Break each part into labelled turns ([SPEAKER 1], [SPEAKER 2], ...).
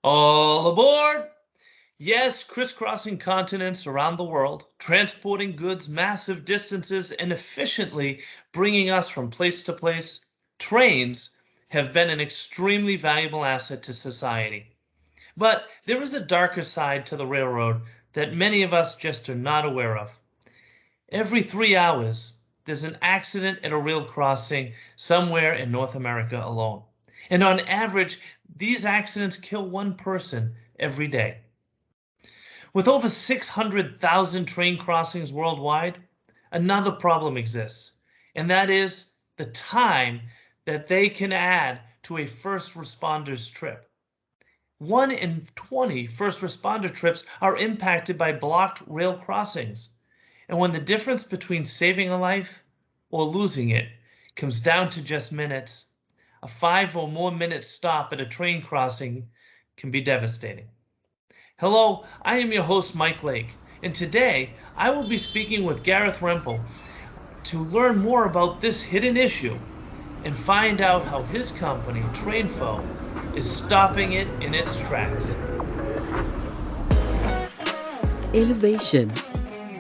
[SPEAKER 1] All aboard! Yes, crisscrossing continents around the world, transporting goods massive distances and efficiently bringing us from place to place, trains have been an extremely valuable asset to society. But there is a darker side to the railroad that many of us just are not aware of. Every 3 hours, there's an accident at a rail crossing somewhere in North America alone. And on average, these accidents kill one person every day. With over 600,000 train crossings worldwide, another problem exists, and that is the time that they can add to a first responder's trip. 1 in 20 first responder trips are impacted by blocked rail crossings. And when the difference between saving a life or losing it comes down to just minutes, a 5 or more minute stop at a train crossing can be devastating. Hello, I am your host, Mike Lake, and today I will be speaking with Gareth Rempel to learn more about this hidden issue and find out how his company, TRAINFO, is stopping it in its tracks.
[SPEAKER 2] Innovation,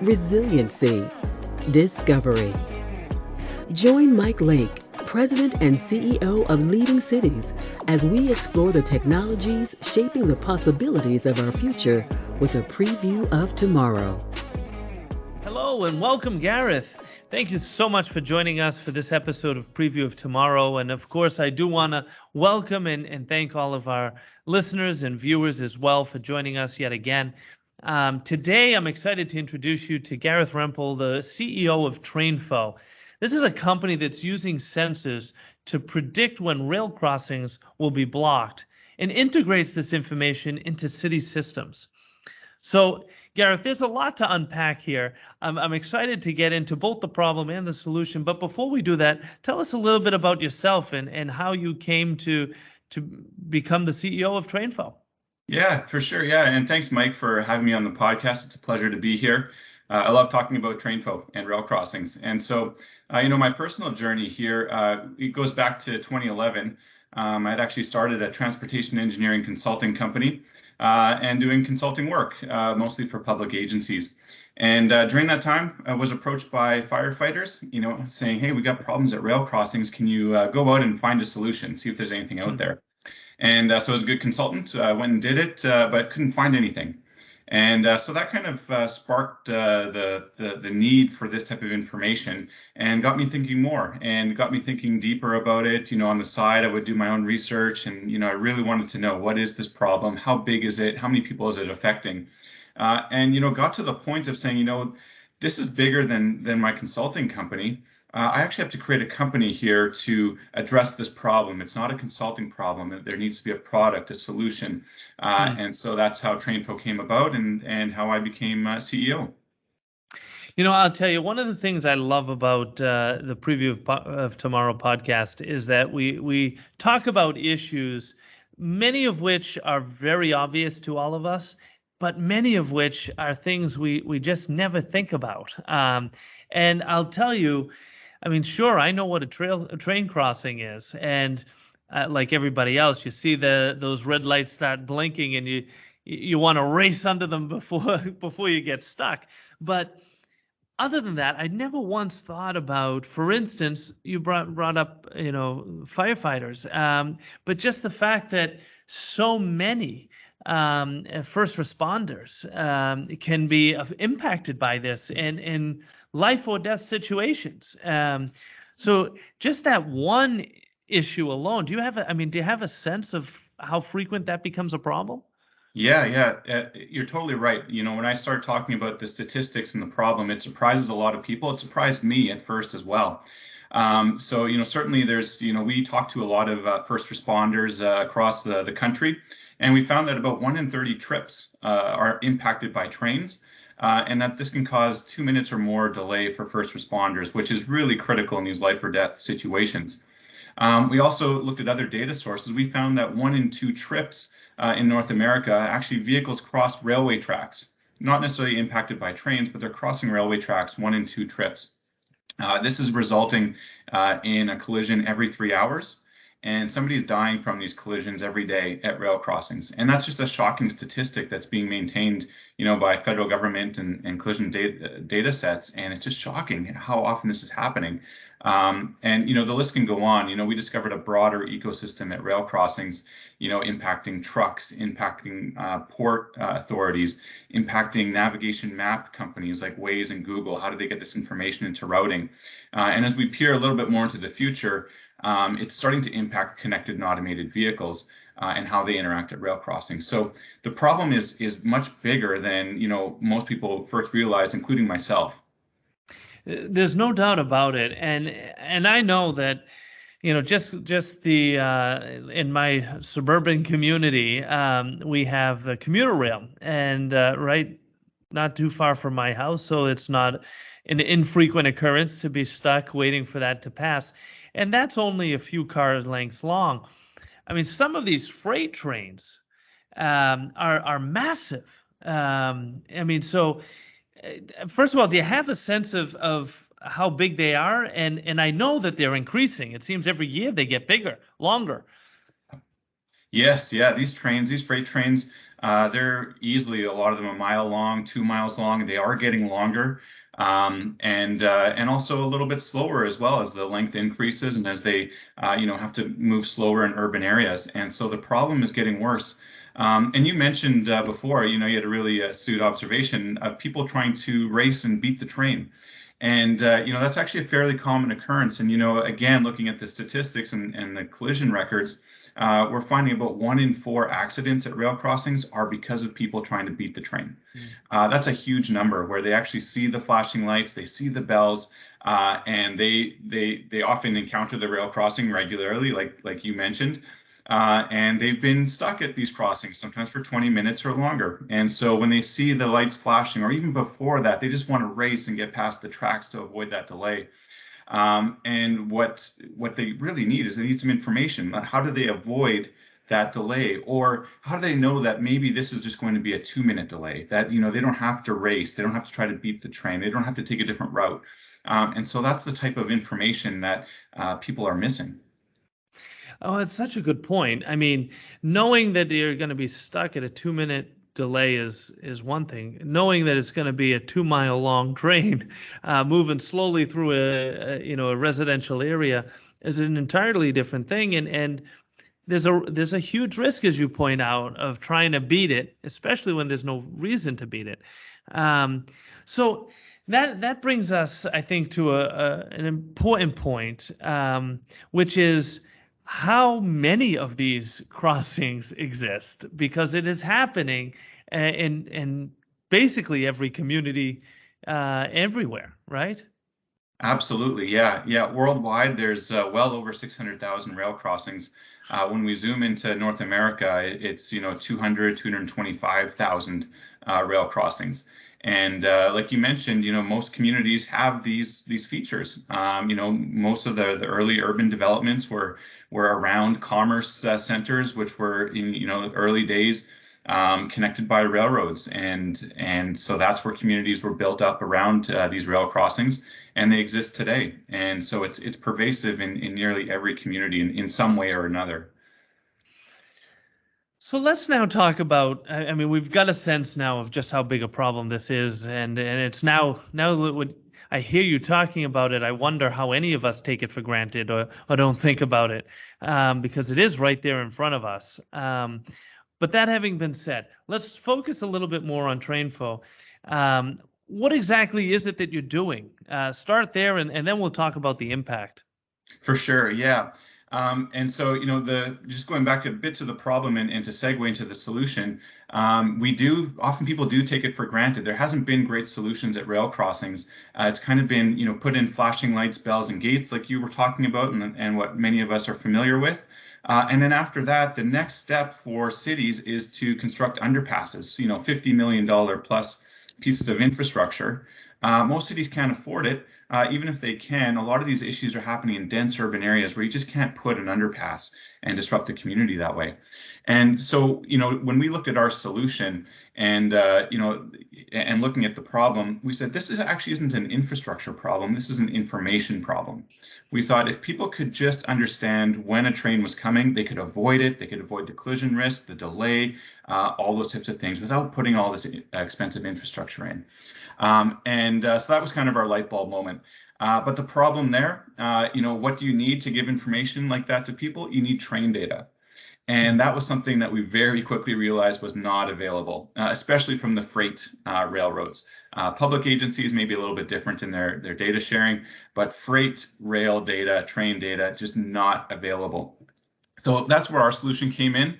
[SPEAKER 2] resiliency, discovery. Join Mike Lake, President and CEO of Leading Cities, as we explore the technologies shaping the possibilities of our future with a preview of tomorrow.
[SPEAKER 1] Hello and welcome, Gareth. Thank you so much for joining us for this episode of Preview of Tomorrow. And of course, I do want to welcome and thank all of our listeners and viewers as well for joining us yet again. Today, I'm excited to introduce you to Gareth Rempel, the CEO of TRAINFO. This is a company that's using sensors to predict when rail crossings will be blocked and integrates this information into city systems. So, Gareth, there's a lot to unpack here. I'm excited to get into both the problem and the solution. But before we do that, tell us a little bit about yourself and how you came to become the CEO of TRAINFO.
[SPEAKER 3] Yeah, for sure. Yeah. And thanks, Mike, for having me on the podcast. It's a pleasure to be here. I love talking about TRAINFO and rail crossings. And so, my personal journey here, it goes back to 2011. I'd actually started a transportation engineering consulting company and doing consulting work, mostly for public agencies. And during that time, I was approached by firefighters, saying, hey, we got problems at rail crossings. Can you go out and find a solution, see if there's anything out there? And so I was a good consultant. I went and did it, but couldn't find anything. And so that kind of sparked the need for this type of information and got me thinking more and got me thinking deeper about it. On the side, I would do my own research and, I really wanted to know, what is this problem? How big is it? How many people is it affecting? And, got to the point of saying, this is bigger than my consulting company. I actually have to create a company here to address this problem. It's not a consulting problem. There needs to be a product, a solution. And so that's how TRAINFO came about and how I became CEO.
[SPEAKER 1] I'll tell you, one of the things I love about the Preview of Tomorrow podcast is that we talk about issues, many of which are very obvious to all of us, but many of which are things we just never think about. And I'll tell you, sure, I know what a train crossing is, and like everybody else, you see those red lights start blinking, and you want to race under them before you get stuck. But other than that, I never once thought about, for instance, you brought up firefighters, but just the fact that so many first responders can be impacted by this and life or death situations. So just that one issue alone, do you have a sense of how frequent that becomes a problem?
[SPEAKER 3] Yeah, you're totally right. When I start talking about the statistics and the problem, it surprises a lot of people. It surprised me at first as well. So, certainly there's, we talk to a lot of first responders across the country, and we found that about 1 in 30 trips are impacted by trains. And that this can cause 2 minutes or more delay for first responders, which is really critical in these life or death situations. We also looked at other data sources. We found that 1 in 2 trips in North America, actually vehicles cross railway tracks, not necessarily impacted by trains, but they're crossing railway tracks 1 in 2 trips. This is resulting in a collision every 3 hours. and somebody's dying from these collisions every day at rail crossings. And that's just a shocking statistic that's being maintained, by federal government and collision data sets. And it's just shocking how often this is happening. And the list can go on. We discovered a broader ecosystem at rail crossings, impacting trucks, impacting port authorities, impacting navigation map companies like Waze and Google. How do they get this information into routing? And as we peer a little bit more into the future, it's starting to impact connected and automated vehicles and how they interact at rail crossings. So the problem is much bigger than most people first realize, including myself.
[SPEAKER 1] There's no doubt about it, and I know that just the in my suburban community, we have the commuter rail, and right not too far from my house, so it's not an infrequent occurrence to be stuck waiting for that to pass, and that's only a few car lengths long. I mean, some of these freight trains are massive. I mean, so first of all, do you have a sense of how big they are? And I know that they're increasing. It seems every year they get bigger, longer.
[SPEAKER 3] Yes, yeah, these freight trains, they're easily, a lot of them, a mile long, 2 miles long. They are getting longer, and also a little bit slower as well as the length increases and as they have to move slower in urban areas. And so the problem is getting worse. And you mentioned before, you had a really astute observation of people trying to race and beat the train. And, that's actually a fairly common occurrence. And, again, looking at the statistics and the collision records, we're finding about 1 in 4 accidents at rail crossings are because of people trying to beat the train. That's a huge number where they actually see the flashing lights, they see the bells, and they often encounter the rail crossing regularly, like you mentioned. And they've been stuck at these crossings, sometimes for 20 minutes or longer. And so when they see the lights flashing, or even before that, they just want to race and get past the tracks to avoid that delay. And what they really need is they need some information. How do they avoid that delay? Or how do they know that maybe this is just going to be a 2-minute delay? That, they don't have to race, they don't have to try to beat the train, they don't have to take a different route. And so that's the type of information that people are missing.
[SPEAKER 1] Oh, it's such a good point. I mean, knowing that you're going to be stuck at a 2-minute delay is one thing. Knowing that it's going to be a 2-mile long train moving slowly through a residential area is an entirely different thing. And there's a huge risk, as you point out, of trying to beat it, especially when there's no reason to beat it. So that brings us, I think, to an important point, which is how many of these crossings exist, because it is happening in basically every community everywhere, right?
[SPEAKER 3] Absolutely, yeah. Worldwide, there's well over 600,000 rail crossings. When we zoom into North America, it's 225,000 rail crossings. And like you mentioned, most communities have these features. Most of the early urban developments were around commerce centers, which were in early days connected by railroads, and so that's where communities were built up around these rail crossings, and they exist today. And so it's pervasive in nearly every community in some way or another.
[SPEAKER 1] So let's now talk about, I mean, we've got a sense now of just how big a problem this is. And it's now that when I hear you talking about it, I wonder how any of us take it for granted or don't think about it, because it is right there in front of us. But that having been said, let's focus a little bit more on TRAINFO. What exactly is it that you're doing? Start there, and then we'll talk about the impact.
[SPEAKER 3] For sure, yeah. And so, just going back a bit to the problem and to segue into the solution, often people do take it for granted. There hasn't been great solutions at rail crossings. It's kind of been, put in flashing lights, bells, and gates like you were talking about, and what many of us are familiar with. And then after that, the next step for cities is to construct underpasses, $50 million plus pieces of infrastructure. Most cities can't afford it. even if they can, a lot of these issues are happening in dense urban areas where you just can't put an underpass and disrupt the community that way. And so, when we looked at our solution and, and looking at the problem, we said, this actually isn't an infrastructure problem. This is an information problem. We thought if people could just understand when a train was coming, they could avoid it. They could avoid the collision risk, the delay, all those types of things without putting all this expensive infrastructure in. So that was kind of our light bulb moment. But the problem there, what do you need to give information like that to people? You need train data. And that was something that we very quickly realized was not available, especially from the freight railroads. Public agencies may be a little bit different in their data sharing, but freight rail data, train data, just not available. So that's where our solution came in.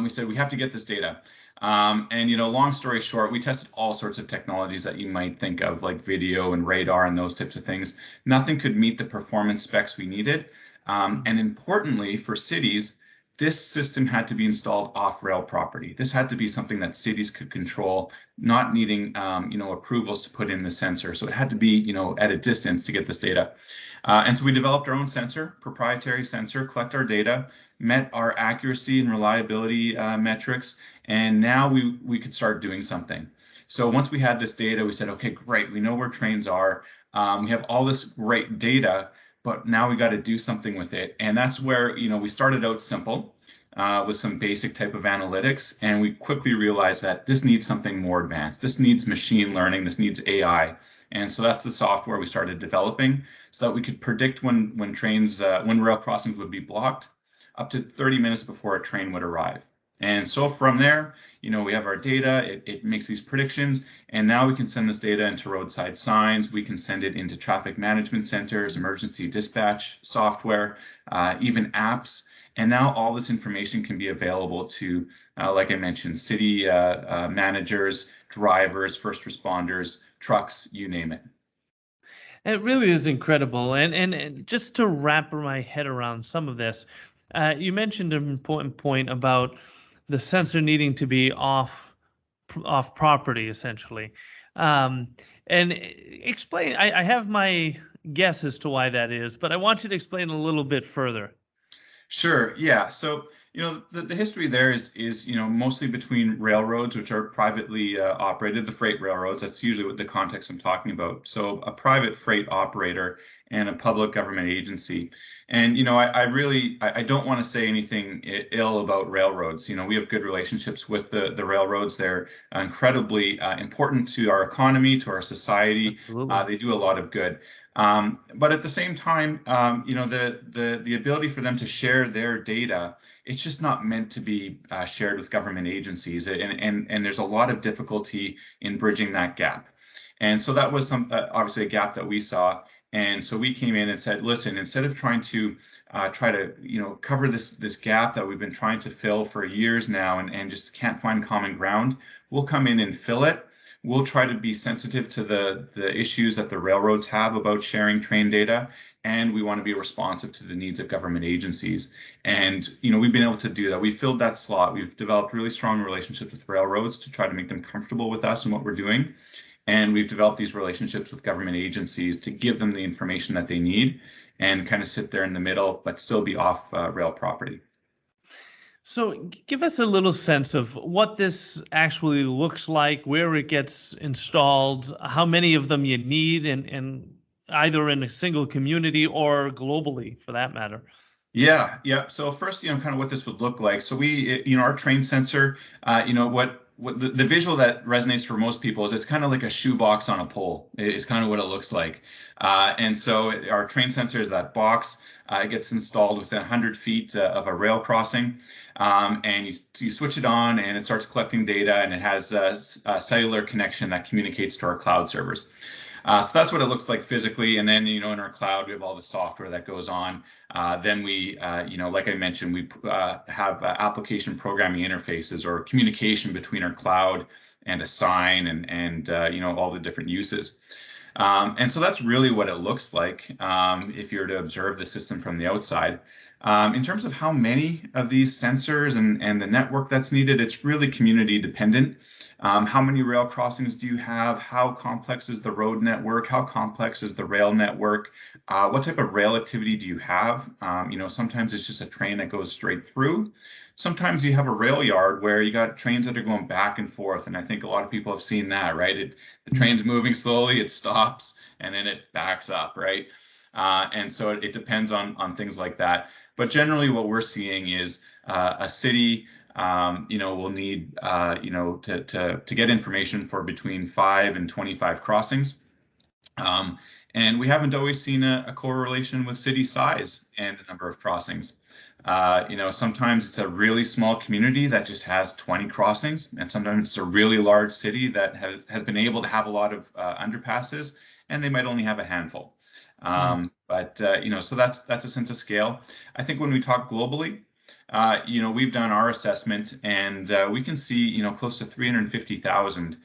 [SPEAKER 3] We said we have to get this data. Long story short, we tested all sorts of technologies that you might think of, like video and radar and those types of things. Nothing could meet the performance specs we needed. And importantly, for cities, this system had to be installed off rail property. This had to be something that cities could control, not needing approvals to put in the sensor. So it had to be at a distance to get this data. And so we developed our own sensor, proprietary sensor, collect our data, met our accuracy and reliability metrics, and now we could start doing something. So once we had this data, we said, okay, great, we know where trains are. We have all this great data, but now we got to do something with it. And that's where, we started out simple with some basic type of analytics. And we quickly realized that this needs something more advanced. This needs machine learning. This needs AI. And so that's the software we started developing so that we could predict when rail crossings would be blocked up to 30 minutes before a train would arrive. And so from there, we have our data, it makes these predictions, and now we can send this data into roadside signs, we can send it into traffic management centers, emergency dispatch software, even apps. And now all this information can be available to, like I mentioned, city managers, drivers, first responders, trucks, you name it.
[SPEAKER 1] It really is incredible. And just to wrap my head around some of this, you mentioned an important point about the sensor needing to be off property, essentially. And explain, I have my guess as to why that is, but I want you to explain a little bit further.
[SPEAKER 3] Sure, yeah. So, the history there is mostly between railroads, which are privately operated, the freight railroads. That's usually what the context I'm talking about. So a private freight operator and a public government agency. And, I don't want to say anything ill about railroads. We have good relationships with the railroads. They're incredibly important to our economy, to our society.
[SPEAKER 1] Absolutely.
[SPEAKER 3] They do a lot of good. But at the same time, the ability for them to share their data, it's just not meant to be shared with government agencies, and there's a lot of difficulty in bridging that gap. And so that was obviously a gap that we saw. And so we came in and said, listen, instead of trying to cover this gap that we've been trying to fill for years now and just can't find common ground, we'll come in and fill it. We'll try to be sensitive to the issues that the railroads have about sharing train data, and we want to be responsive to the needs of government agencies. And we've been able to do that. We filled that slot. We've developed really strong relationships with railroads to try to make them comfortable with us and what we're doing. And we've developed these relationships with government agencies to give them the information that they need and kind of sit there in the middle, but still be off rail property.
[SPEAKER 1] So give us a little sense of what this actually looks like, where it gets installed, how many of them you need, and either in a single community or globally for that matter.
[SPEAKER 3] Yeah. So first, kind of what this would look like. So we, our train sensor, what the visual that resonates for most people is it's kind of like a shoebox on a pole. It's kind of what it looks like. And so our train sensor is that box. It gets installed within 100 feet of a rail crossing. And you switch it on and it starts collecting data, and it has a cellular connection that communicates to our cloud servers. So that's what it looks like physically. And then, in our cloud, we have all the software that goes on. Then we, like I mentioned, we have application programming interfaces or communication between our cloud and a sign and all the different uses. And so that's really what it looks like if you were to observe the system from the outside. In terms of how many of these sensors and the network that's needed, it's really community dependent. How many rail crossings do you have? How complex is the road network? How complex is the rail network? What type of rail activity do you have? Sometimes it's just a train that goes straight through. Sometimes you have a rail yard where you got trains that are going back and forth. And I think a lot of people have seen that, right? The train's moving slowly, it stops, and then it backs up, right? And so it depends on things like that. But generally, what we're seeing is a city, will need, to get information for between 5 and 25 crossings. And we haven't always seen a correlation with city size and the number of crossings. Sometimes it's a really small community that just has 20 crossings, and sometimes it's a really large city that has been able to have a lot of underpasses, and they might only have a handful. So that's a sense of scale. I think when we talk globally, we've done our assessment, and we can see, close to 350,000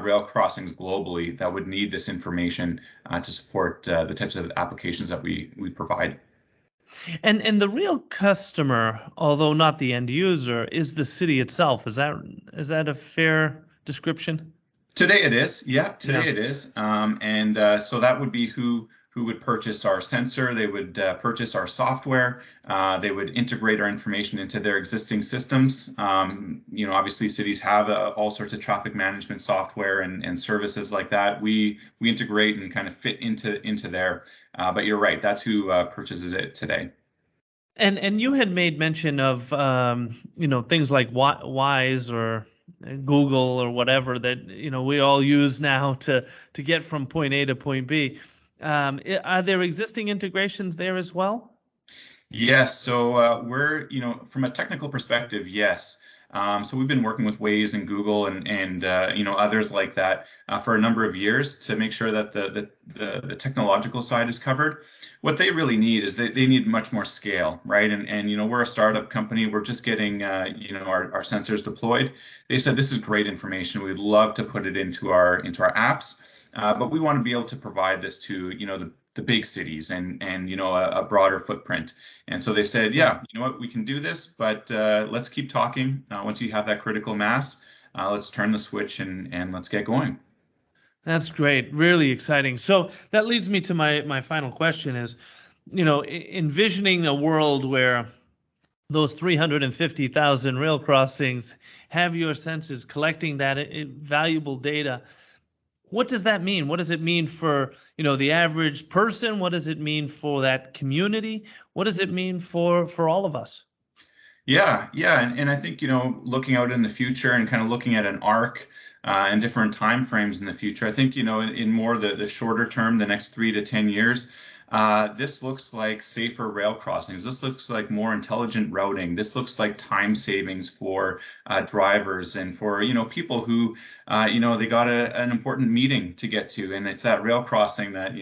[SPEAKER 3] rail crossings globally that would need this information to support the types of applications that we provide.
[SPEAKER 1] And the real customer, although not the end user, is the city itself. Is that a fair description?
[SPEAKER 3] Today it is, yeah. Today it is, so that would be who would purchase our sensor. They would purchase our software. They would integrate our information into their existing systems. Obviously cities have all sorts of traffic management software and services like that. We integrate and kind of fit into there. But you're right, that's who purchases it today.
[SPEAKER 1] And you had made mention of things like Wise or Google or whatever that we all use now to get from point A to point B. Are there existing integrations there as well?
[SPEAKER 3] Yes, so we're, from a technical perspective, yes. So we've been working with Waze and Google and others like that for a number of years to make sure that the technological side is covered. What they really need is they need much more scale, right? And we're a startup company. We're just getting our sensors deployed. They said this is great information. We'd love to put it into our apps. But we want to be able to provide this to the big cities and a broader footprint. And so they said, yeah, you know what, we can do this, but let's keep talking. Once you have that critical mass, let's turn the switch and let's get going.
[SPEAKER 1] That's great, really exciting. So that leads me to my final question: is envisioning a world where those 350,000 rail crossings have your sensors collecting that valuable data. What does that mean? What does it mean for, the average person? What does it mean for that community? What does it mean for all of us?
[SPEAKER 3] Yeah. And I think, looking out in the future and kind of looking at an arc and different time frames in the future, I think, in more the shorter term, the next 3 to 10 years, this looks like safer rail crossings. This looks like more intelligent routing. This looks like time savings for drivers and for people who they got an important meeting to get to, and it's that rail crossing that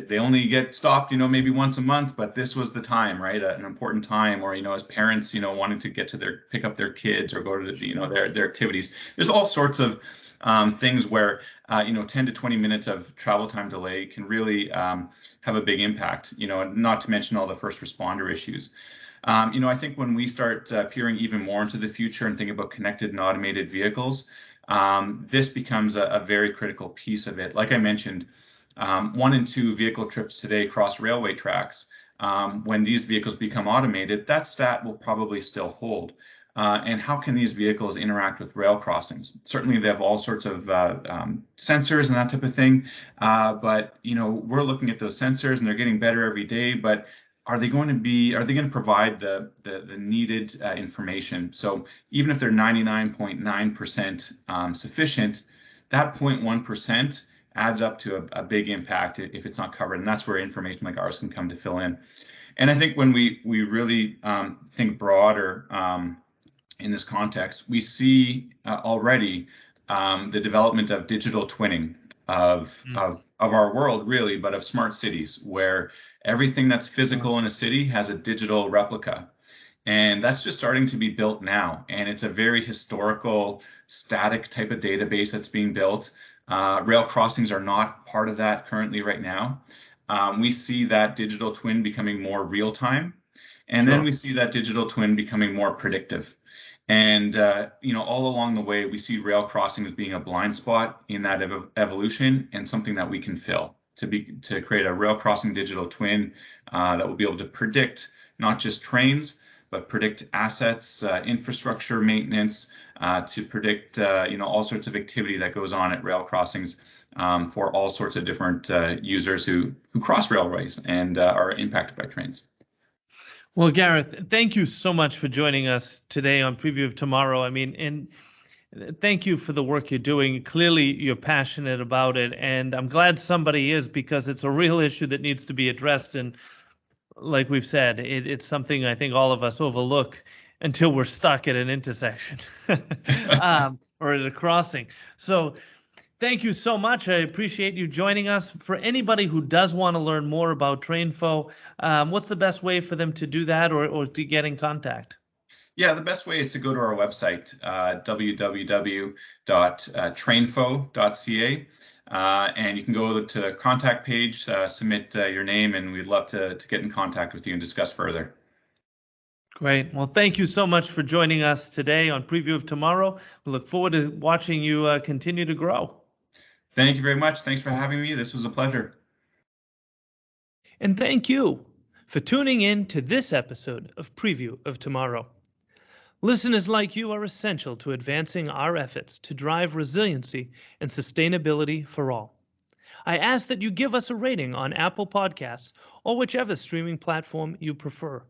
[SPEAKER 3] they only get stopped maybe once a month, but this was the time, right? An important time, or as parents wanting to get to pick up their kids or go to their activities. There's all sorts of things where 10 to 20 minutes of travel time delay can really have a big impact, not to mention all the first responder issues. I think when we start peering even more into the future and think about connected and automated vehicles, this becomes a very critical piece of it. Like I mentioned, 1 in 2 vehicle trips today cross railway tracks. When these vehicles become automated, that stat will probably still hold. And how can these vehicles interact with rail crossings? Certainly, they have all sorts of sensors and that type of thing. But we're looking at those sensors, and they're getting better every day. But are they going to provide the needed information? So even if they're 99.9% sufficient, that 0.1% adds up to a big impact if it's not covered. And that's where information like ours can come to fill in. And I think when we really think broader in this context, we see already the development of digital twinning of our world, really, but of smart cities, where everything that's physical in a city has a digital replica. And that's just starting to be built now. And it's a very historical, static type of database that's being built. Rail crossings are not part of that currently right now. We see that digital twin becoming more real time. And then
[SPEAKER 1] Sure.
[SPEAKER 3] we see that digital twin becoming more predictive. And all along the way, we see rail crossings being a blind spot in that evolution and something that we can fill to create a rail crossing digital twin that will be able to predict not just trains, but predict assets, infrastructure maintenance, to predict all sorts of activity that goes on at rail crossings for all sorts of different users who cross railways and are impacted by trains.
[SPEAKER 1] Well, Gareth, thank you so much for joining us today on Preview of Tomorrow. I mean, and thank you for the work you're doing. Clearly, you're passionate about it, and I'm glad somebody is, because it's a real issue that needs to be addressed. And like we've said, it's something I think all of us overlook until we're stuck at an intersection or at a crossing. So thank you so much. I appreciate you joining us. For anybody who does want to learn more about TRAINFO, what's the best way for them to do that or to get in contact?
[SPEAKER 3] Yeah, the best way is to go to our website, www.trainfo.ca, and you can go to the contact page, submit your name, and we'd love to get in contact with you and discuss further.
[SPEAKER 1] Great. Well, thank you so much for joining us today on Preview of Tomorrow. We look forward to watching you continue to grow.
[SPEAKER 3] Thank you very much. Thanks for having me. This was a pleasure.
[SPEAKER 1] And thank you for tuning in to this episode of Preview of Tomorrow. Listeners like you are essential to advancing our efforts to drive resiliency and sustainability for all. I ask that you give us a rating on Apple Podcasts or whichever streaming platform you prefer.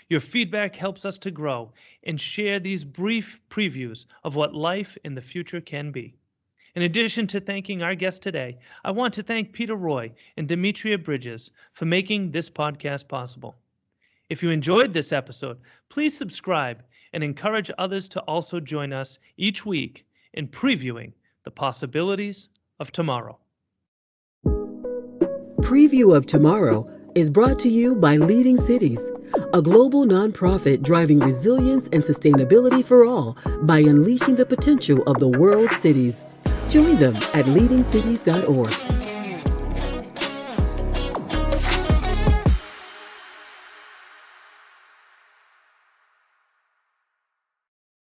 [SPEAKER 1] Your feedback helps us to grow and share these brief previews of what life in the future can be. In addition to thanking our guest today, I want to thank Peter Roy and Demetria Bridges for making this podcast possible. If you enjoyed this episode, please subscribe and encourage others to also join us each week in previewing the possibilities of tomorrow.
[SPEAKER 2] Preview of Tomorrow is brought to you by Leading Cities, a global nonprofit driving resilience and sustainability for all by unleashing the potential of the world's cities. Join them at leadingcities.org.